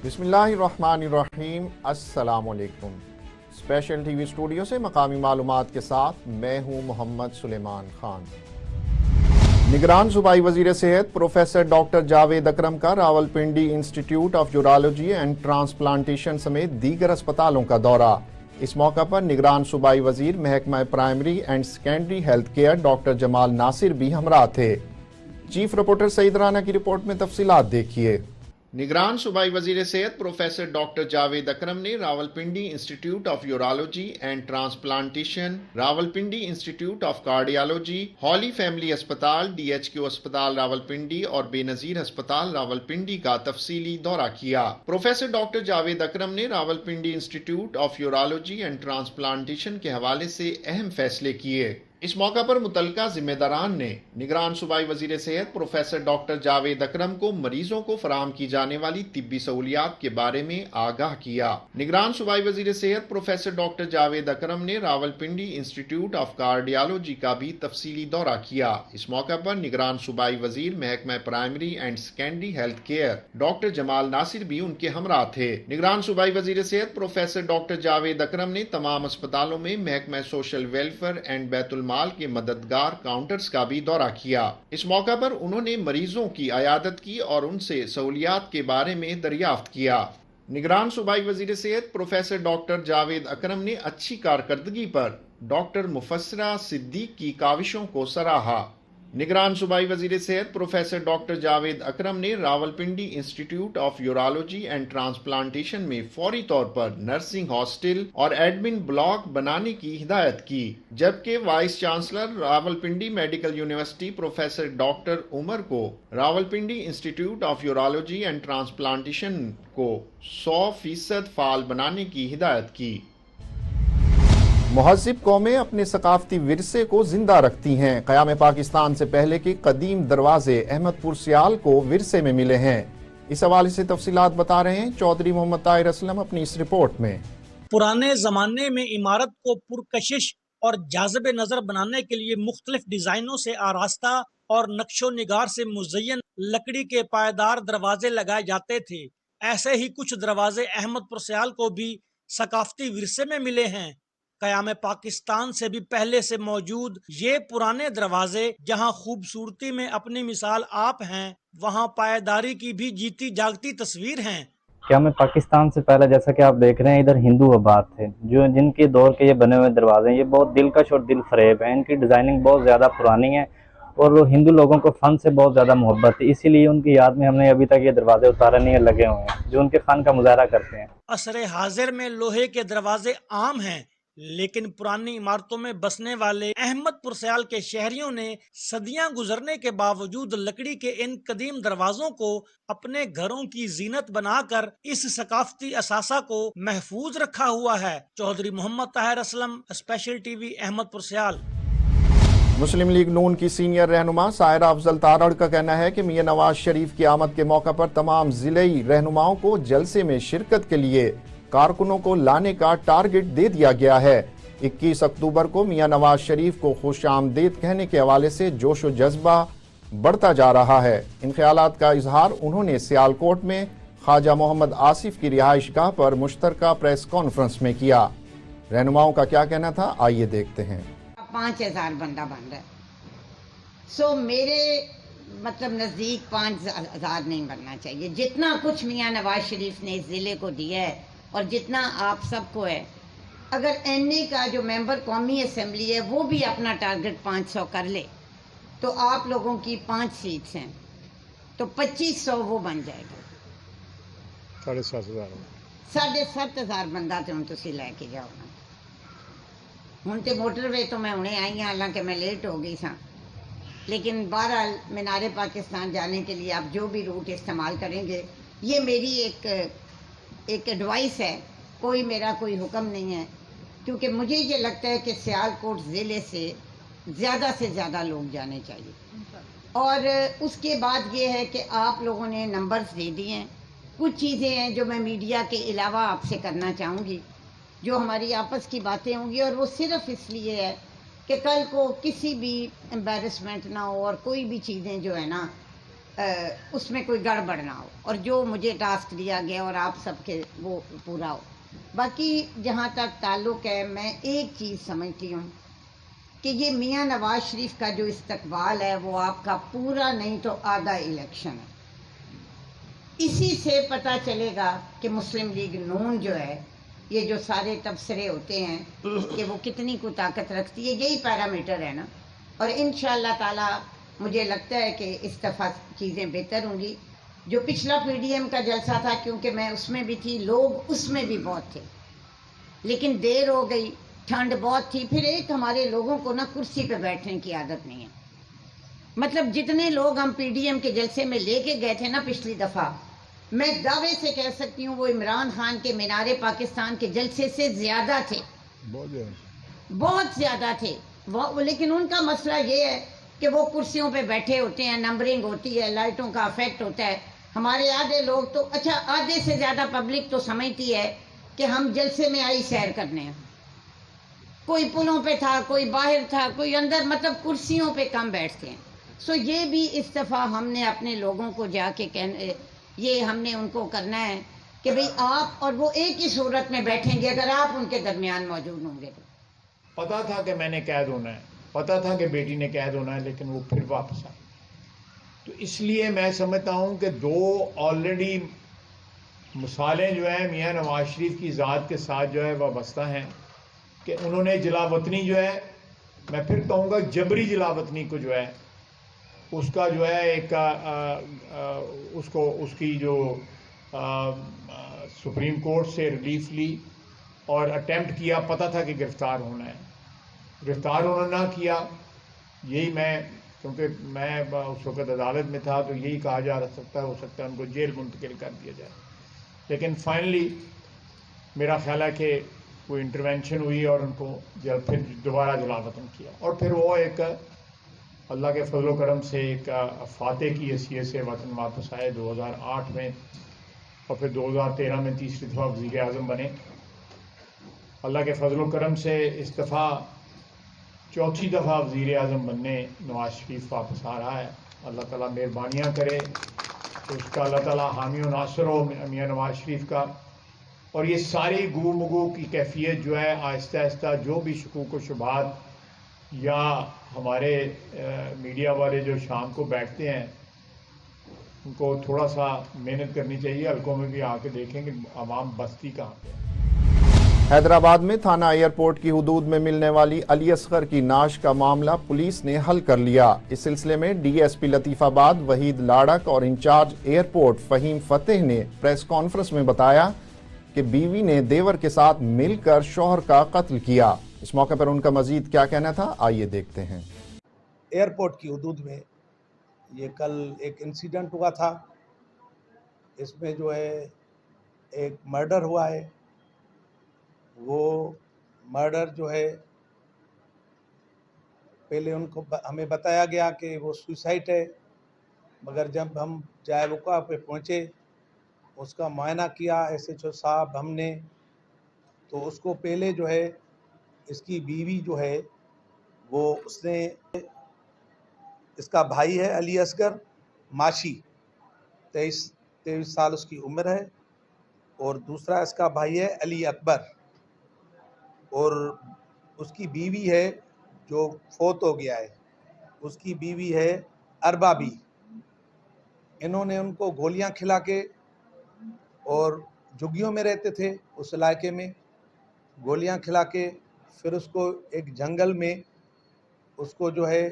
بسم اللہ الرحمن الرحیم، السلام علیکم۔ اسپیشل ٹی وی اسٹوڈیو سے مقامی معلومات کے ساتھ میں ہوں محمد سلیمان خان۔ نگران صوبائی وزیر صحت پروفیسر ڈاکٹر جاوید اکرم کا Rawalpindi institute of urology and transplantation سمیت دیگر اسپتالوں کا دورہ۔ اس موقع پر نگران صوبائی وزیر محکمہ primary and secondary health care doctor Jamal Nasir بھی ہمراہ تھے۔ چیف رپورٹر سعید رانا کی رپورٹ میں تفصیلات دیکھیے۔ نگران صوبائی وزیر صحت پروفیسر ڈاکٹر جاوید اکرم نے Rawalpindi institute of urology and transplantation, Rawalpindi institute of cardiology, holy family اسپتال، DHQ اسپتال راولپنڈی اور بے نظیر اسپتال راولپنڈی کا تفصیلی دورہ کیا۔ پروفیسر ڈاکٹر جاوید اکرم نے Rawalpindi institute of urology and transplantation کے حوالے سے اہم فیصلے کیے۔ اس موقع پر متعلقہ ذمہ داران نے نگران صوبائی وزیر صحت پروفیسر ڈاکٹر جاوید اکرم کو مریضوں کو فراہم کی جانے والی طبی سہولیات کے بارے میں آگاہ کیا۔ نگران صوبائی وزیر صحت پروفیسر ڈاکٹر جاوید اکرم نے راولپنڈی انسٹیٹیوٹ آف کارڈیالوجی کا بھی تفصیلی دورہ کیا۔ اس موقع پر نگران صوبائی وزیر محکمہ primary and secondary health care doctor Jamal Nasir بھی ان کے ہمراہ تھے۔ نگران صوبائی وزیر صحت پروفیسر ڈاکٹر جاوید اکرم نے تمام اسپتالوں میں محکمہ سوشل ویلفیئر اینڈ بیت مال کے مددگار کاؤنٹرز کا بھی دورہ کیا۔ اس موقع پر انہوں نے مریضوں کی عیادت کی اور ان سے سہولیات کے بارے میں دریافت کیا۔ نگران صوبائی وزیر صحت پروفیسر ڈاکٹر جاوید اکرم نے اچھی کارکردگی پر ڈاکٹر مفسرہ صدیق کی کاوشوں کو سراہا۔ نگران صوبائی وزیر صحت پروفیسر ڈاکٹر جاوید اکرم نے Rawalpindi institute of urology and transplantation میں فوری طور پر نرسنگ ہاسٹل اور ایڈمن بلاک بنانے کی ہدایت کی، جبکہ vice chancellor Rawalpindi medical university professor doctor Umar کو Rawalpindi institute of urology and transplantation کو 100% فعال بنانے کی ہدایت کی۔ مہذب قومیں اپنے ثقافتی ورثے کو زندہ رکھتی ہیں۔ قیام پاکستان سے پہلے کے قدیم دروازے احمد پور سیال کو ورثے میں ملے ہیں۔ اس حوالے سے تفصیلات بتا رہے ہیں چودھری محمد طاہر اسلم اپنی اس رپورٹ میں۔ پرانے زمانے میں عمارت کو پرکشش اور جاذب نظر بنانے کے لیے مختلف ڈیزائنوں سے آراستہ اور نقش و نگار سے مزین لکڑی کے پائیدار دروازے لگائے جاتے تھے۔ ایسے ہی کچھ دروازے احمد پور سیال کو بھی ثقافتی ورثے میں ملے ہیں۔ قیام پاکستان سے بھی پہلے سے موجود یہ پرانے دروازے جہاں خوبصورتی میں اپنی مثال آپ ہیں، وہاں پائیداری کی بھی جیتی جاگتی تصویر ہیں۔ قیام پاکستان سے پہلے جیسا کہ آپ دیکھ رہے ہیں ادھر ہندو آباد تھے، جن کے دور کے یہ بنے ہوئے دروازے ہیں، یہ بہت دلکش اور دل فریب ہیں۔ ان کی ڈیزائننگ بہت زیادہ پرانی ہے اور ہندو لوگوں کو فن سے بہت زیادہ محبت ہے، اسی لیے ان کی یاد میں ہم نے ابھی تک یہ دروازے اتارے نہیں لگے ہوئے ہیں جو ان کے فن کا مظاہرہ کرتے ہیں۔ عصر حاضر میں لوہے کے دروازے عام ہیں، لیکن پرانی عمارتوں میں بسنے والے احمد پور سیال کے شہریوں نے صدیاں گزرنے کے باوجود لکڑی کے ان قدیم دروازوں کو اپنے گھروں کی زینت بنا کر اس ثقافتی اثاثہ کو محفوظ رکھا ہوا ہے۔ Chaudhry Muhammad Tahir Aslam, special T V, Ahmadpur Sial. مسلم لیگ نون کی سینئر رہنما سائرہ افضل تارڑ کا کہنا ہے کہ میاں نواز شریف کی آمد کے موقع پر تمام ضلعی رہنماؤں کو جلسے میں شرکت کے لیے کارکنوں کو لانے کا ٹارگٹ دے دیا گیا ہے۔ 21 اکتوبر کو میاں نواز شریف کو خوش آمدید کہنے کے حوالے سے جوش و جذبہ بڑھتا جا رہا ہے۔ ان خیالات کا اظہار انہوں نے سیالکوٹ میں خواجہ محمد آصف کی رہائش گاہ پر مشترکہ پریس کانفرنس میں کیا۔ رہنماؤں کا کیا کہنا تھا، آئیے دیکھتے ہیں۔ 5000 بندہ بن رہا ہے، میرے مطلب نزدیک 5000 نہیں بننا چاہیے۔ جتنا کچھ میاں نواز شریف نے اس ضلع کو دیا ہے اور جتنا آپ سب کو ہے، اگر NA کا جو ممبر قومی اسمبلی ہے وہ بھی اپنا ٹارگٹ 500 کر لے تو آپ لوگوں کی 5 سیٹس ہیں تو 2500 وہ بن جائے گا۔ 7,500 بندہ تو ہوں تسی لے کے جاؤ نا۔ ہوں تو موٹر وے تو میں انہیں آئی ہوں، حالانکہ میں لیٹ ہو گئی سا، لیکن بہرحال مینار پاکستان جانے کے لیے آپ جو بھی روٹ استعمال کریں گے، یہ میری ایک ایڈوائس ہے، کوئی میرا کوئی حکم نہیں ہے، کیونکہ مجھے یہ لگتا ہے کہ سیالکوٹ ضلع سے زیادہ لوگ جانے چاہیے۔ اور اس کے بعد یہ ہے کہ آپ لوگوں نے نمبرز دے دیے ہیں، کچھ چیزیں ہیں جو میں میڈیا کے علاوہ آپ سے کرنا چاہوں گی، جو ہماری آپس کی باتیں ہوں گی، اور وہ صرف اس لیے ہے کہ کل کو کسی بھی امبیرسمنٹ نہ ہو اور کوئی بھی چیزیں جو ہے نا اس میں کوئی گڑبڑ نہ ہو اور جو مجھے ٹاسک دیا گیا اور آپ سب کے وہ پورا ہو. باقی جہاں تک تعلق ہے میں ایک چیز سمجھتی ہوں کہ یہ میاں نواز شریف کا جو استقبال ہے وہ آپ کا پورا نہیں تو آدھا الیکشن ہے. اسی سے پتہ چلے گا کہ مسلم لیگ نون جو ہے یہ جو سارے تبصرے ہوتے ہیں کہ وہ کتنی کو طاقت رکھتی ہے, یہی پیرامیٹر ہے نا. اور انشاءاللہ تعالی مجھے لگتا ہے کہ اس دفعہ چیزیں بہتر ہوں گی. جو پچھلا پی ڈی ایم کا جلسہ تھا کیونکہ میں اس میں بھی تھی, لوگ اس میں بھی بہت تھے لیکن دیر ہو گئی, ٹھنڈ بہت تھی. پھر ایک ہمارے لوگوں کو نا کرسی پہ بیٹھنے کی عادت نہیں ہے. مطلب جتنے لوگ ہم پی ڈی ایم کے جلسے میں لے کے گئے تھے نا پچھلی دفعہ, میں دعوے سے کہہ سکتی ہوں وہ عمران خان کے مینار پاکستان کے جلسے سے زیادہ تھے, بہت زیادہ تھے. لیکن ان کا مسئلہ یہ ہے کہ وہ کرسیوں پہ بیٹھے ہوتے ہیں, نمبرنگ ہوتی ہے, لائٹوں کا افیکٹ ہوتا ہے. ہمارے آدھے لوگ تو, اچھا آدھے سے زیادہ پبلک تو سمجھتی ہے کہ ہم جلسے میں آئی سیر کرنے ہیں. کوئی پلوں پہ تھا, کوئی باہر تھا, کوئی اندر, مطلب کرسیوں پہ کم بیٹھتے ہیں. سو یہ بھی اس دفعہ ہم نے اپنے لوگوں کو جا کے یہ ہم نے ان کو کرنا ہے کہ بھئی آپ اور وہ ایک ہی صورت میں بیٹھیں گے اگر آپ ان کے درمیان موجود ہوں گے. تو پتا تھا کہ میں نے قید ہونا ہے, پتا تھا کہ بیٹی نے قید ہونا ہے, لیکن وہ پھر واپس آئی. تو اس لیے میں سمجھتا ہوں کہ دو آلریڈی مثالیں جو ہیں میاں نواز شریف کی ذات کے ساتھ جو ہے وابستہ ہیں کہ انہوں نے جلا وطنی جو ہے, میں پھر کہوں گا جبری جلا وطنی کو جو ہے اس کا جو ہے ایک اس کی جو سپریم کورٹ سے ریلیف لی اور اٹیمپٹ کیا. پتہ تھا کہ گرفتار ہونا ہے, گرفتار انہوں نے نہ کیا. یہی میں, کیونکہ میں اس وقت عدالت میں تھا تو یہی کہا جا سکتا ہے, ہو سکتا ہے ان کو جیل منتقل کر دیا جائے. لیکن فائنلی میرا خیال ہے کہ کوئی انٹروینشن ہوئی اور ان کو پھر دوبارہ جلا وطن کیا. اور پھر وہ ایک اللہ کے فضل و کرم سے ایک فاتح کی حیثیت سے وطن واپس آئے 2008 میں, اور پھر 2013 میں تیسری دفعہ وزیر اعظم بنے. اللہ کے فضل و کرم سے اس دفعہ چوتھی دفعہ وزیر اعظم بننے نواز شریف واپس آ رہا ہے. اللہ تعالیٰ مہربانیاں کرے تو اس کا اللہ تعالیٰ حامی و ناصر ہو میاں نواز شریف کا. اور یہ ساری گو مگو کی کیفیت جو ہے آہستہ آہستہ جو بھی شکوک و شبہات یا ہمارے میڈیا والے جو شام کو بیٹھتے ہیں ان کو تھوڑا سا محنت کرنی چاہیے, حلقوں میں بھی آ کے دیکھیں کہ عوام بستی کہاں پہ. حیدرآباد میں تھانہ ایئرپورٹ کی حدود میں ملنے والی علی اصغر کی نعش کا معاملہ پولیس نے حل کر لیا. اس سلسلے میں ڈی ایس پی لطیف آباد وحید لاڑک اور انچارج ایئرپورٹ فہیم فتح نے پریس کانفرنس میں بتایا کہ بیوی نے دیور کے ساتھ مل کر شوہر کا قتل کیا. اس موقع پر ان کا مزید کیا کہنا تھا, آئیے دیکھتے ہیں. ایئرپورٹ کی حدود میں یہ کل ایک انسیڈنٹ ہوا تھا. اس میں جو ہے ایک مرڈر ہوا ہے. وہ مرڈر جو ہے پہلے ان کو ہمیں بتایا گیا کہ وہ سوسائڈ ہے, مگر جب ہم جائے وقوع پہ پہنچے اس کا معائنہ کیا ایس ایچ او صاحب ہم نے, تو اس کو پہلے جو ہے اس کی بیوی جو ہے وہ اس نے, اس کا بھائی ہے علی اصغر ماشی, 23 سال اس کی عمر ہے, اور دوسرا اس کا بھائی ہے علی اکبر, اور اس کی بیوی ہے جو فوت ہو گیا ہے اس کی بیوی ہے اربا بی. انہوں نے ان کو گولیاں کھلا کے, اور جھگیوں میں رہتے تھے اس علاقے میں, گولیاں کھلا کے پھر اس کو ایک جنگل میں اس کو جو ہے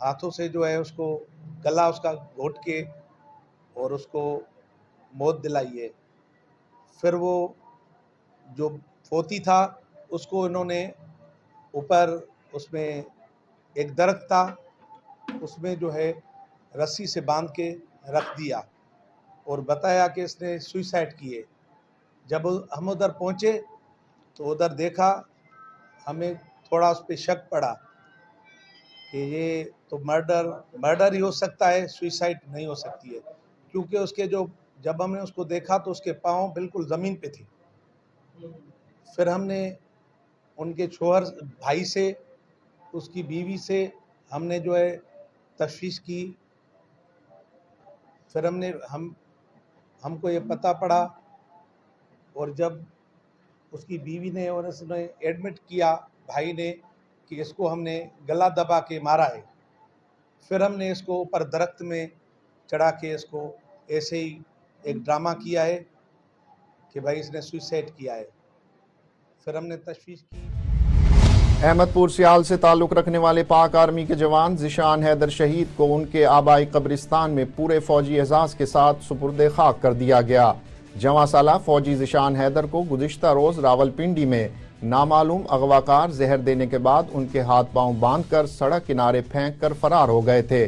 ہاتھوں سے جو ہے اس کو گلا اس کا گھوٹ کے اور اس کو موت دلائی ہے. پھر وہ جو فوتی تھا اس کو انہوں نے اوپر اس میں ایک درخت تھا اس میں جو ہے رسی سے باندھ کے رکھ دیا اور بتایا کہ اس نے سوئسائڈ کی ہے. جب ہم ادھر پہنچے تو ادھر دیکھا, ہمیں تھوڑا اس پہ شک پڑا کہ یہ تو مرڈر ہی ہو سکتا ہے, سوئسائڈ نہیں ہو سکتی ہے, کیونکہ اس کے جو جب ہم نے اس کو دیکھا تو اس کے پاؤں بالکل زمین پہ تھے. پھر ہم نے ان کے شوہر بھائی سے, اس کی بیوی سے ہم نے جو ہے तशवीश की। फिर हमको ये पता पड़ा, और जब उसकी बीवी ने और उसने एडमिट किया भाई ने कि इसको हमने गला दबा के मारा है, फिर हमने इसको ऊपर दरख्त में चढ़ा के इसको ऐसे ही एक ड्रामा किया है कि भाई इसने सुसाइड किया है। फिर हमने तशवीश की। अहमदपुर सियाल से ताल्लुक़ रखने वाले पाक आर्मी के जवान ज़िशान हैदर शहीद को उनके आबाई कब्रिस्तान में पूरे फौजी एजाज़ के साथ सुपुर्द खाक कर दिया गया। जवां साला फौजी ज़िशान हैदर को गुज़िश्ता रोज़ रावलपिंडी में नामालूम अगवाकार जहर देने के बाद उनके हाथ पांव बांध कर सड़क किनारे फेंक कर फरार हो गए थे।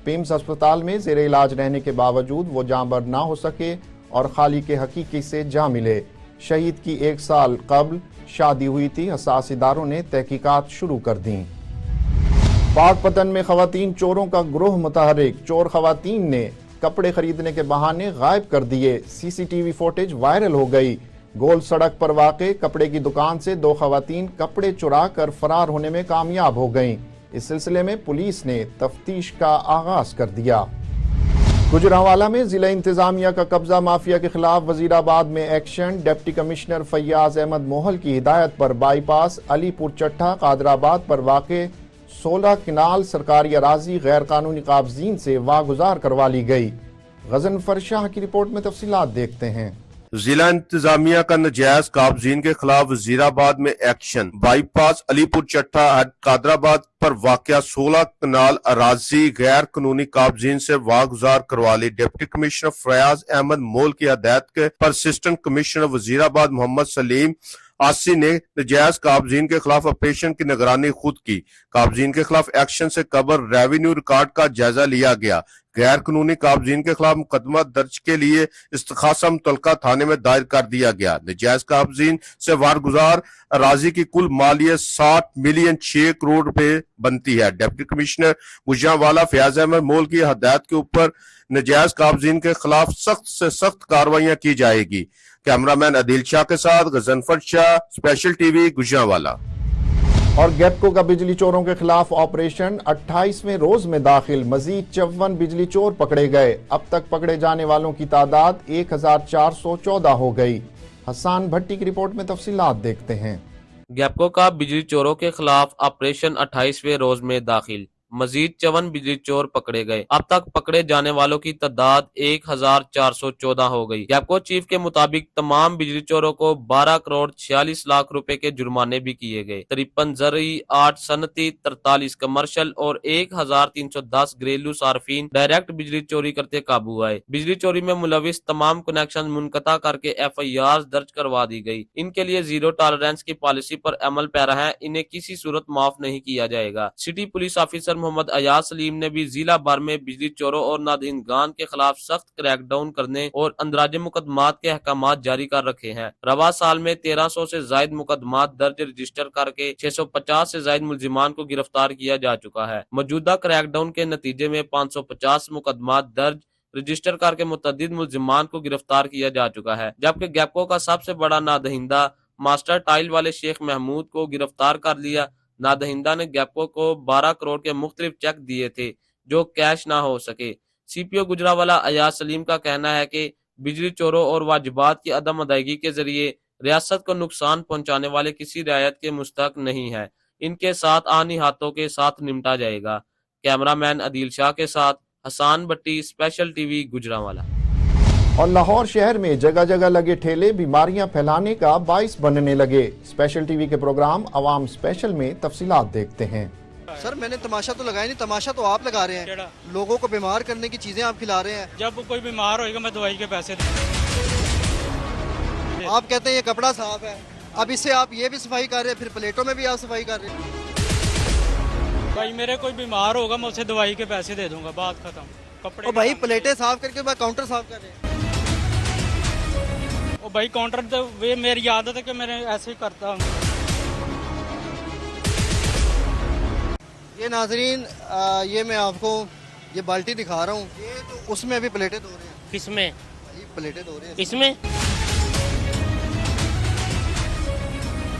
पिम्स अस्पताल में ज़ेर इलाज रहने के बावजूद वो जाँबर ना हो सके और खालिक हकीकी से जा मिले। शहीद की 1 साल कबल शादी हुई थी। हसास इदारों ने तहकीकात शुरू कर दी। पाकपतन में खवातीन चोरों का ग्रोह मुतहर्रिक। चोर खवातीन ने कपड़े खरीदने के बहाने गायब कर दिए। सीसीटीवी फुटेज वायरल हो गई। गोल सड़क पर वाक़े कपड़े की दुकान से 2 खवातीन कपड़े चुरा कर फरार होने में कामयाब हो गईं। इस सिलसिले में पुलिस ने तफ्तीश का आगाज कर दिया। गुजरांवाला में जिला इंतजामिया का कब्जा माफिया के खिलाफ वजीराबाद में action. Deputy commissioner Fayyaz Ahmad Mohal की हिदायत पर बाईपास अलीपुर चट्टा कादराबाद पर वाक़े 16 किनाल सरकारी अराजी गैर कानूनी काबजीन से वागुजार करवा ली गई। गजनफर शाह की रिपोर्ट में तफसीलात देखते हैं। जिला इंतजामिया का नजायज काबजीन के खिलाफ वजीराबाद में एक्शन। बाईपास अलीपुर चट्टा कादराबाद पर वाक़या 16 कनाल अराजी गैर कानूनी काबजीन से वागुजार करवा ली। डिप्टी कमिश्नर फयाज अहमद मोल की हदायत के पर असिस्टेंट कमिश्नर वजीराबाद मोहम्मद सलीम आसी ने नजायज काबजीन के खिलाफ ऑपरेशन की निगरानी खुद की। काबजीन के खिलाफ एक्शन से कबल रेवेन्यू रिकॉर्ड का जायजा लिया गया। गैर कानूनी काबजीन के खिलाफ मुकदमा दर्ज के लिए इस्तखासा मुतलका थाने में दायर कर दिया गया। नजायज काबजीन से वारगुजार अराजी की कुल मालियत 60 मिलियन 6 करोड़ रुपए बनती है। डिप्टी कमिश्नर गुजरांवाला फयाज अहमद मोल की हदायत के ऊपर नजायज काबजीन के खिलाफ सख्त से सख्त कार्रवाइयां की जाएगी। कैमरामैन अदील शाह के साथ गजनफर शाह, स्पेशल टीवी, गुजरांवाला। और गैपको का बिजली चोरों के खिलाफ ऑपरेशन 28वें रोज में दाखिल। मजीद 54 बिजली चोर पकड़े गए। अब तक पकड़े जाने वालों की तादाद 1414 हो गई। हसन भट्टी की रिपोर्ट में तफसीलात देखते हैं। गैपको का बिजली चोरों के खिलाफ ऑपरेशन 28वें रोज में दाखिल। मजीद 54 बिजली चोर पकड़े गए। अब तक पकड़े जाने वालों की तादाद 1414 हो गई। गैपको चीफ के मुताबिक तमाम बिजली चोरों को 12 करोड़ 46 लाख रुपए के जुर्माने भी किए गए। 53 ज़रूरी, 8 सनती, 43 कमर्शियल और 1310 घरेलू सार्फिन डायरेक्ट बिजली चोरी करते काबू आए। बिजली चोरी में मुलविस तमाम कनेक्शन मुनक़ता करके FIR दर्ज करवा दी गई। इनके लिए जीरो टॉलरेंस की पॉलिसी पर अमल पैरा है। इन्हें किसी सूरत माफ नहीं किया जाएगा। City police officer Mohammad Ayaz Saleem ने भी जिला भर में बिजली चोरों और नादहिंदगान के खिलाफ सख्त क्रैकडाउन करने और अंदराज मुकदमात के अहकामात जारी कर रखे हैं। रवा साल में 1300 से जायद मुकदमात दर्ज रजिस्टर करके 650 से जायद मुलजिमान को गिरफ्तार किया जा चुका है। मौजूदा क्रैकडाउन के नतीजे में 550 मुकदमात दर्ज रजिस्टर करके मुतअद्दिद मुलजिमान को गिरफ्तार किया जा चुका है। जबकि गैपको का सबसे बड़ा नादहिंदा मास्टर टाइल वाले शेख महमूद को गिरफ्तार कर लिया। नादहिंदा ने गैपको को 12 करोड़ के मुख्तलिफ चेक दिए थे जो कैश ना हो सके। CPO गुजरांवाला अयाज सलीम का कहना है कि बिजली चोरों और वाजिबात की अदम अदायगी के जरिए रियासत को नुकसान पहुंचाने वाले किसी रियायत के मुस्तहक नहीं है। इनके साथ आनी हाथों के साथ निपटा जाएगा। कैमरामैन अदील शाह के साथ हसन भट्टी, स्पेशल टीवी, गुजरांवाला। और लाहौर शहर में जगह जगह लगे ठेले बीमारियां फैलाने का बाइस बनने लगे। स्पेशल टीवी के प्रोग्राम अवाम स्पेशल में तफसीलात देखते हैं। सर मैंने तमाशा तो लगाया नहीं, तमाशा तो आप लगा रहे हैं। लोगों को बीमार करने की चीजें आप खिला रहे हैं। जब कोई बीमार होएगा मैं दवाई के पैसे आप कहते हैं ये कपड़ा साफ है, अब इससे आप ये भी सफाई कर रहे हैं, फिर प्लेटों में भी आप सफाई कर रहे हैं। भाई मेरे कोई बीमार होगा मैं उसे दवाई के पैसे दे दूंगा, बात खत्म। कपड़े भाई प्लेटें साफ करके बाद काउंटर साफ कर रहे हैं। ओ भाई काउंटर तो वे मेरी आदत है कि मैं ऐसे ही करता हूँ। ये नाजरीन ये मैं आपको ये बाल्टी दिखा रहा हूँ, ये तो उसमें अभी प्लेटें धो रहे हैं। किसमें? प्लेटें धो रहे हैं इसमें।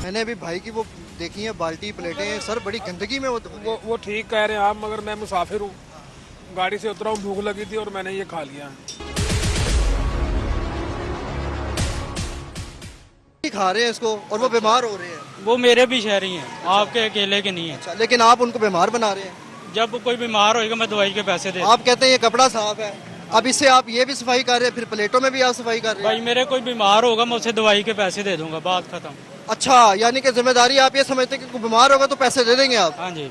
मैंने अभी भाई की वो देखी है बाल्टी प्लेटें, सर बड़ी गंदगी में वो ठीक कह रहे हैं आप, मगर मैं मुसाफिर हूँ, गाड़ी से उतरा हूँ, भूख लगी थी और मैंने ये खा लिया। खा रहे हैं इसको और वो बीमार हो रहे हैं। वो मेरे भी शहरी हैं, आपके अकेले के नहीं है। अच्छा, लेकिन आप उनको बीमार बना रहे हैं। जब कोई बीमार होएगा मैं दवाई के पैसे दे। आप कहते हैं ये कपड़ा साफ है, अब इससे आप ये भी सफाई कर रहे हैं, फिर प्लेटों में भी आप सफाई कर रहे हैं। भाई मेरे कोई बीमार होगा मैं उसे दवाई के पैसे दे दूंगा, बात खत्म। अच्छा, यानी कि जिम्मेदारी आप ये समझते हैं कि कोई बीमार होगा तो पैसे दे देंगे आप? हाँ जी।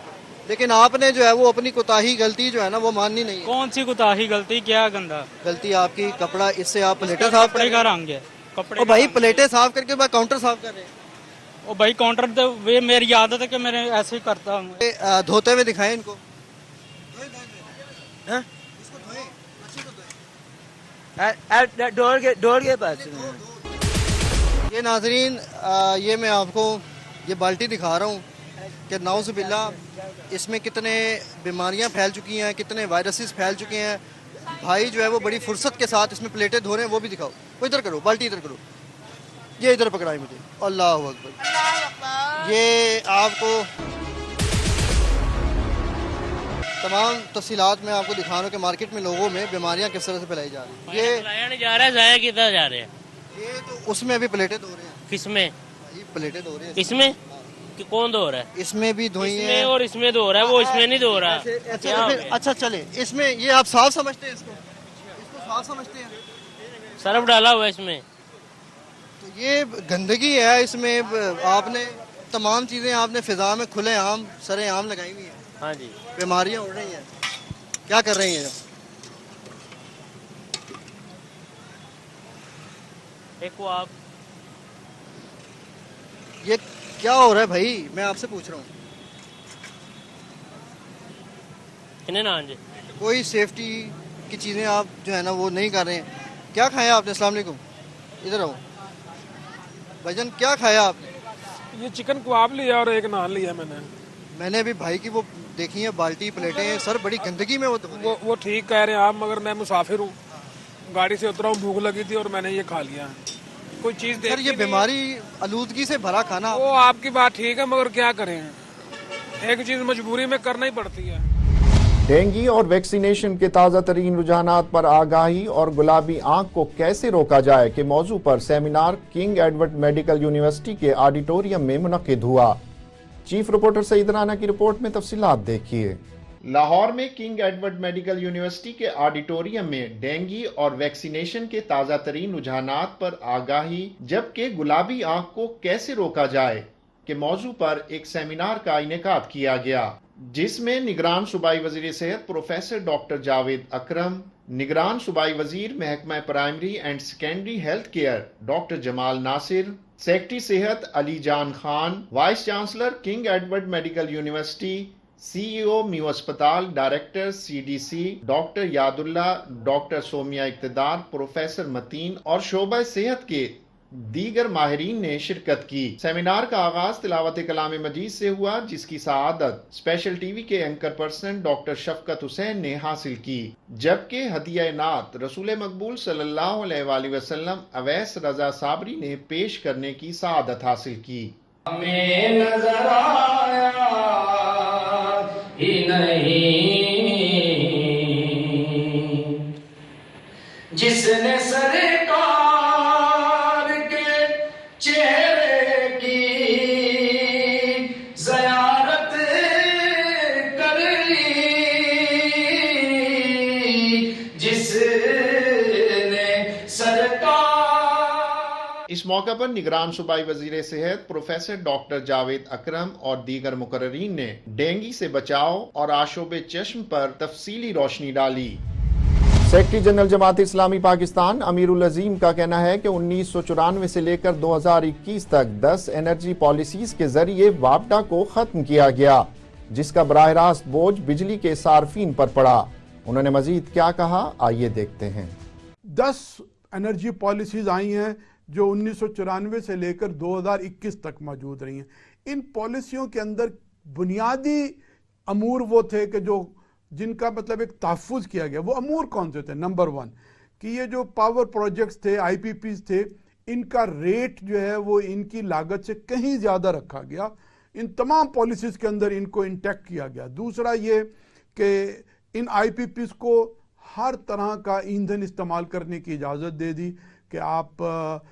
लेकिन आपने जो है वो अपनी कोताही गलती जो है ना वो माननी नहीं है। कौन सी कोताही गलती, क्या गंदा गलती आपकी? कपड़ा, इससे आप प्लेटें साफ कपड़े का रंग है, कपड़े। ओ भाई प्लेटें साफ करके बाद काउंटर साफ कर रहे हैं। ओ भाई काउंटर तो वे मेरी आदत है कि मैं ऐसे ही करता हूँ। धोते हुए दिखाएं इनको। डोर के पास। ये नाजरीन, ये मैं आपको ये बाल्टी दिखा रहा हूँ कि नाउज़ुबिल्ला इसमें कितने बीमारियाँ फैल चुकी हैं, कितने वायरसेस फैल चुके हैं। भाई जो है वो बड़ी फुर्सत के साथ इसमें प्लेटें धो रहे हैं, वो भी दिखाओ। वो इधर करो, बाल्टी इधर करो, ये इधर पकड़ाई मुझे। अल्लाह अकबर। ये आपको तमाम तफसीलात में आपको दिखा रहा हूँ कि मार्केट में लोगों में बीमारियाँ किस तरह से फैलाई जा रही हैं। ये जा रहा है, जाया कितना जा रहे हैं। ये तो उसमें अभी प्लेटें धो रहे हैं। किसमें? प्लेटें धो रहे हैं इसमें कि कौन धो रहा है? इसमें भी धोई है और इसमें धो रहा है, वो इसमें नहीं धो रहा। अच्छा चले, इसमें ये आप साफ समझते हैं? इसको साफ समझते हैं? सर्फ डाला हुआ है इसमें। तो ये गंदगी है इसमें। आपने तमाम चीजें आपने फिजा में खुले आम सरे आम लगाई हुई है। हाँ जी। बीमारियां उड़ रही हैं, क्या कर रही हैं? देखो आप, ये क्या हो रहा है भाई, मैं आपसे पूछ रहा हूँ। किन्हें ना जी कोई सेफ्टी की चीजें आप जो है ना वो नहीं कर रहे हैं। क्या खाया आपने? अस्सलाम वालेकुम, इधर आओ भाईजान, क्या खाया आपने? ये चिकन कबाब लिया और एक नान लिया मैंने अभी भाई की वो देखी है बाल्टी प्लेटें, सर बड़ी गंदगी में वो ठीक कह रहे हैं आप, मगर मैं मुसाफिर हूँ, गाड़ी से उतरा हूँ, भूख लगी थी और मैंने ये खा लिया। कोई चीज सर ये बीमारी आलूदगी से भरा खाना। वो आपकी बात ठीक है, मगर क्या करें, एक चीज मजबूरी में करना ही पड़ती है। डेंगू और वैक्सीनेशन के ताज़ा तरीन रुझानात पर आगाही और गुलाबी आंख को कैसे रोका जाए के मौजू पर seminar king Edward medical university के ऑडिटोरियम में मुनक्किद हुआ। चीफ रिपोर्टर सईद राना की रिपोर्ट में तफसीलात देखिए। लाहौर में किंग एडवर्ड मेडिकल यूनिवर्सिटी के ऑडिटोरियम में डेंगू और वैक्सीनेशन के ताज़ा तरीन रुझानात पर आगाही जबकि गुलाबी आंख को कैसे रोका जाए के मौजू पर एक सेमिनार का इनेकाद किया गया, जिसमें निगरान सूबाई वजीर सेहत प्रोफेसर डॉक्टर जावेद अकरम, निगरान सूबाई वजीर महकमा primary and secondary health care doctor Jamal Nasir, secretary सेहत Ali Jan Khan, vice chancellor King Edward medical university, CEO Mayo अस्पताल, director CDC doctor Yadullah, doctor Somia Iqtidar, professor Mateen और शोबा सेहत के दीगर माहिरीन ने शिरकत की। सेमिनार का आगाज तिलावत कलाम मजीद से हुआ, जिसकी सआदत स्पेशल टीवी के एंकर पर्सन डॉक्टर शफकत हुसैन ने हासिल की, जबकि हदिया नात रसूल मकबूल सल्लल्लाहु अलैहि वसल्लम अवैस रजा साबरी ने पेश करने की सआदत हासिल की। हमें नजर आया ही नहीं जिसने सरकार के चेहरे की ज़ियारत कर ली, जिसने सरकार। इस मौके पर निगरान सूबाई वजीर सेहत प्रोफेसर डॉक्टर जावेद अकरम और दीगर मुकर्ररीन ने डेंगू से बचाव और आशोब चश्म पर तफसीली रोशनी डाली। सेक्रेटरी जनरल जमात इस्लामी पाकिस्तान अमीरुल अजीम का कहना है कि 1994 से लेकर 2021 तक 10 एनर्जी पॉलिसीज के जरिए वापडा को खत्म किया गया, जिसका बराह रास्त बोझ बिजली के सार्फिन पर पड़ा। उन्होंने मजीद क्या कहा, आइए देखते हैं। 10 एनर्जी पॉलिसीज आई हैं जो 1994 से लेकर 2021 तक मौजूद रही हैं। इन पॉलिसियों के अंदर बुनियादी अमूर वो थे कि जो जिनका मतलब एक तहफ़्फ़ुज़ किया गया। वो अमूर कौन से थे? नंबर 1 कि ये जो पावर प्रोजेक्ट्स थे, आईपीपीज थे, इनका रेट जो है वो इनकी लागत से कहीं ज़्यादा रखा गया। इन तमाम पॉलिसीज़ के अंदर इनको इंटैक्ट किया गया। दूसरा ये कि इन IPPs को हर तरह का ईंधन इस्तेमाल करने की इजाज़त दे दी कि आप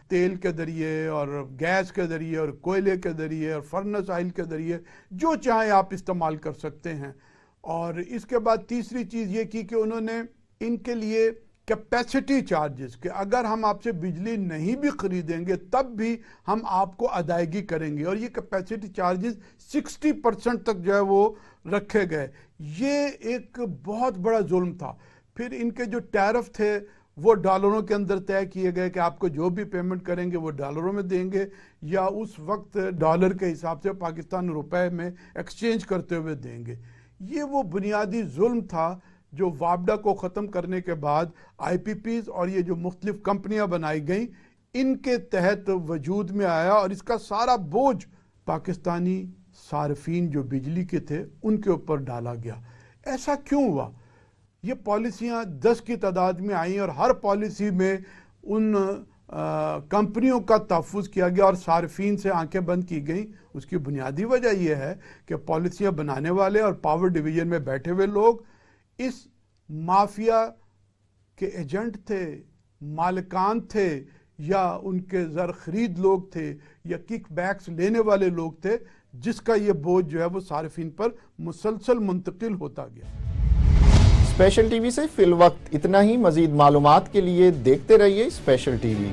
तेल के ज़रिए और गैस के ज़रिए और कोयले के ज़रिए और फर्नेस ऑयल के ज़रिए जो चाहे आप इस्तेमाल कर सकते हैं। और इसके बाद तीसरी चीज़ ये की कि उन्होंने इनके लिए कैपेसिटी चार्जेस, कि अगर हम आपसे बिजली नहीं भी ख़रीदेंगे तब भी हम आपको अदायगी करेंगे, और ये कैपेसिटी चार्जेस 60% तक जो है वो रखे गए। ये एक बहुत बड़ा जुल्म था। फिर इनके जो टैरिफ थे वो डॉलरों के अंदर तय किए गए कि आपको जो भी पेमेंट करेंगे वो डॉलरों में देंगे या उस वक्त डॉलर के हिसाब से पाकिस्तान रुपए में एक्सचेंज करते हुए देंगे। ये वो बुनियादी जुल्म था जो वापडा को ख़त्म करने के बाद IPPs और ये जो मुख्तलिफ कंपनियां बनाई गईं इनके तहत वजूद में आया, और इसका सारा बोझ पाकिस्तानी सार्फिन जो बिजली के थे उनके ऊपर डाला गया। ऐसा क्यों हुआ? ये पॉलिसियाँ 10 की तादाद में आई और हर पॉलिसी में उन कंपनियों का तहफ़्फ़ुज़ किया गया और सार्फिन से आंखें बंद की गई। उसकी बुनियादी वजह यह है कि पॉलिसियाँ बनाने वाले और पावर डिवीज़न में बैठे हुए लोग इस माफिया के एजेंट थे, मालिकान थे, या उनके ज़र खरीद लोग थे, या किक बैक्स लेने वाले लोग थे, जिसका ये बोझ जो है वो सार्फिन पर मुसलसल मुंतकिल होता गया। स्पेशल टीवी से फिल वक्त इतना ही। मज़ीद मालूमात के लिए देखते रहिए स्पेशल टीवी।